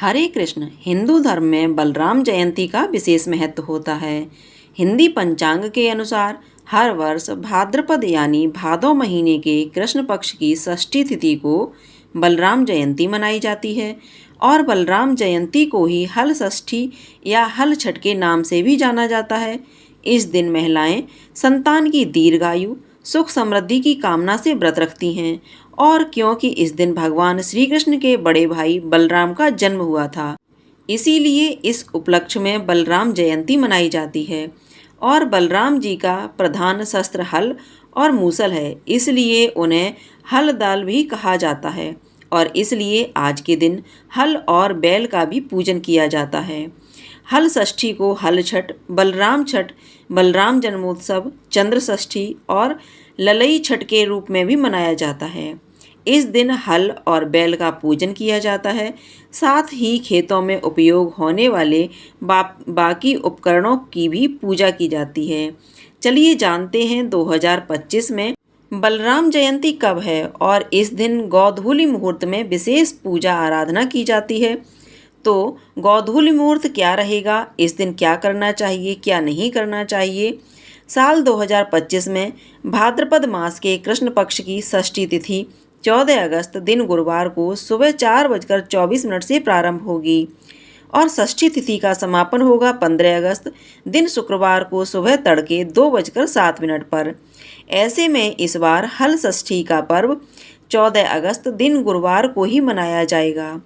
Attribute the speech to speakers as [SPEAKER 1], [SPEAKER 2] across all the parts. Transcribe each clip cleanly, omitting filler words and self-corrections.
[SPEAKER 1] हरे कृष्ण। हिंदू धर्म में बलराम जयंती का विशेष महत्व होता है। हिंदी पंचांग के अनुसार हर वर्ष भाद्रपद यानी भादौ महीने के कृष्ण पक्ष की षष्ठी तिथि को बलराम जयंती मनाई जाती है और बलराम जयंती को ही हल षष्ठी या हल छठ के नाम से भी जाना जाता है। इस दिन महिलाएं संतान की दीर्घायु सुख समृद्धि की कामना से व्रत रखती हैं और क्योंकि इस दिन भगवान श्री कृष्ण के बड़े भाई बलराम का जन्म हुआ था, इसीलिए इस उपलक्ष्य में बलराम जयंती मनाई जाती है। और बलराम जी का प्रधान शस्त्र हल और मूसल है, इसलिए उन्हें हल दल भी कहा जाता है और इसलिए आज के दिन हल और बैल का भी पूजन किया जाता है। हल षष्ठी को हल छठ, बलराम जन्मोत्सव, चंद्र षष्ठी और ललई छठ के रूप में भी मनाया जाता है। इस दिन हल और बैल का पूजन किया जाता है, साथ ही खेतों में उपयोग होने वाले बाकी उपकरणों की भी पूजा की जाती है। चलिए जानते हैं 2025 में बलराम जयंती कब है और इस दिन गोधूली मुहूर्त में विशेष पूजा आराधना की जाती है। तो गोधूली मुहूर्त क्या रहेगा, इस दिन क्या करना चाहिए, क्या नहीं करना चाहिए। साल 2025 में भाद्रपद मास के कृष्ण पक्ष की षष्ठी तिथि 14 अगस्त दिन गुरुवार को सुबह 4:24 से प्रारंभ होगी और षष्ठी तिथि का समापन होगा 15 अगस्त दिन शुक्रवार को सुबह तड़के 2:07 पर। ऐसे में इस बार हल षष्ठी का पर्व 14 अगस्त दिन गुरुवार को ही मनाया जाएगा।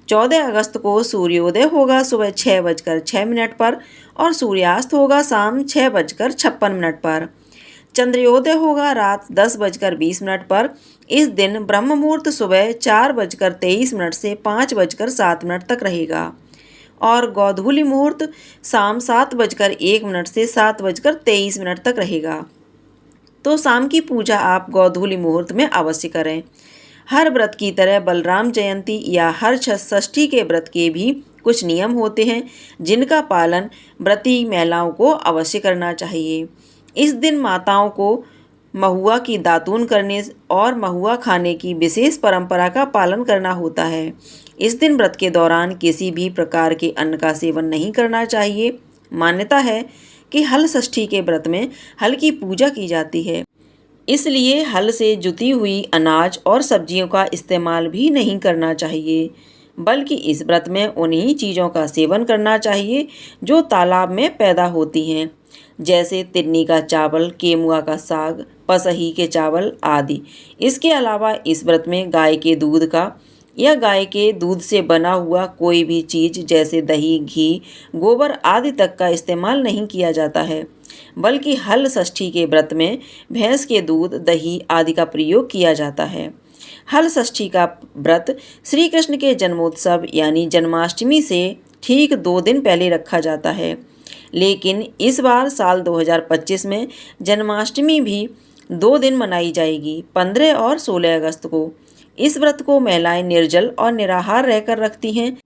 [SPEAKER 1] 14 अगस्त को सूर्योदय होगा सुबह 6:06 पर और सूर्यास्त होगा शाम 6:56 पर। चंद्रोदय होगा रात 10:20 पर। इस दिन ब्रह्म मुहूर्त सुबह 4:23 से 5:07 तक रहेगा और गोधूली मुहूर्त शाम 7:01 से 7:23 तक रहेगा। तो शाम की पूजा आप गोधूली मुहूर्त में अवश्य करें। हर व्रत की तरह बलराम जयंती या हर षष्ठी के व्रत के भी कुछ नियम होते हैं जिनका पालन व्रती महिलाओं को अवश्य करना चाहिए। इस दिन माताओं को महुआ की दातून करने और महुआ खाने की विशेष परंपरा का पालन करना होता है। इस दिन व्रत के दौरान किसी भी प्रकार के अन्न का सेवन नहीं करना चाहिए। मान्यता है कि हल षष्ठी के व्रत में हल की पूजा की जाती है, इसलिए हल से जुती हुई अनाज और सब्जियों का इस्तेमाल भी नहीं करना चाहिए, बल्कि इस व्रत में उन्हीं चीज़ों का सेवन करना चाहिए जो तालाब में पैदा होती हैं, जैसे तिन्नी का चावल, केमुआ का साग, पसही के चावल आदि। इसके अलावा इस व्रत में गाय के दूध का या गाय के दूध से बना हुआ कोई भी चीज़ जैसे दही, घी, गोबर आदि तक का इस्तेमाल नहीं किया जाता है, बल्कि हल षष्ठी के व्रत में भैंस के दूध, दही आदि का प्रयोग किया जाता है। हल षष्ठी का व्रत श्री कृष्ण के जन्मोत्सव यानी जन्माष्टमी से ठीक 2 दिन पहले रखा जाता है, लेकिन इस बार साल 2025 में जन्माष्टमी भी 2 दिन मनाई जाएगी, 15 और 16 अगस्त को। इस व्रत को महिलाएं निर्जल और निराहार रहकर रखती हैं।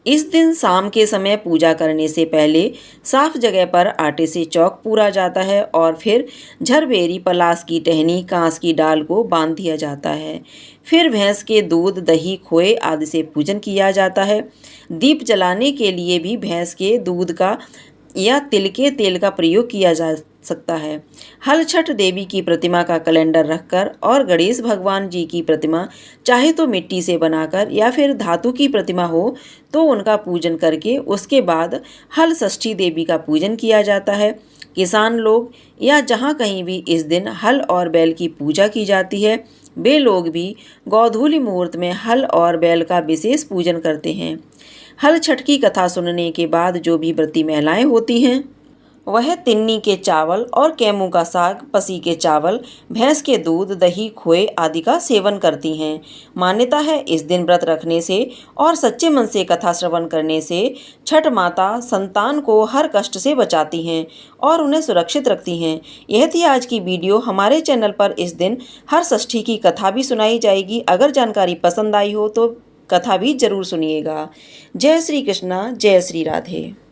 [SPEAKER 1] इस दिन शाम के समय पूजा करने से पहले साफ जगह पर आटे से चौक पूरा जाता है और फिर झरबेरी, पलास की टहनी, कांस की डाल को बांध दिया जाता है। फिर भैंस के दूध, दही, खोए आदि से पूजन किया जाता है। दीप जलाने के लिए भी भैंस के दूध का या तिल के तेल का प्रयोग किया जा सकता है। हल छठ देवी की प्रतिमा का कैलेंडर रखकर और गणेश भगवान जी की प्रतिमा चाहे तो मिट्टी से बनाकर या फिर धातु की प्रतिमा हो तो उनका पूजन करके उसके बाद हल षष्ठी देवी का पूजन किया जाता है। किसान लोग या जहाँ कहीं भी इस दिन हल और बैल की पूजा की जाती है, वे लोग भी गोधूली मुहूर्त में हल और बैल का विशेष पूजन करते हैं। हल छठ की कथा सुनने के बाद जो भी व्रती महिलाएं होती हैं वह तिन्नी के चावल और केमू का साग, पसी के चावल, भैंस के दूध, दही, खोए आदि का सेवन करती हैं। मान्यता है इस दिन व्रत रखने से और सच्चे मन से कथा श्रवण करने से छठ माता संतान को हर कष्ट से बचाती हैं और उन्हें सुरक्षित रखती हैं। यह थी आज की वीडियो। हमारे चैनल पर इस दिन हर षष्ठी की कथा भी सुनाई जाएगी। अगर जानकारी पसंद आई हो तो कथा भी जरूर सुनिएगा। जय श्री कृष्णा, जय श्री राधे।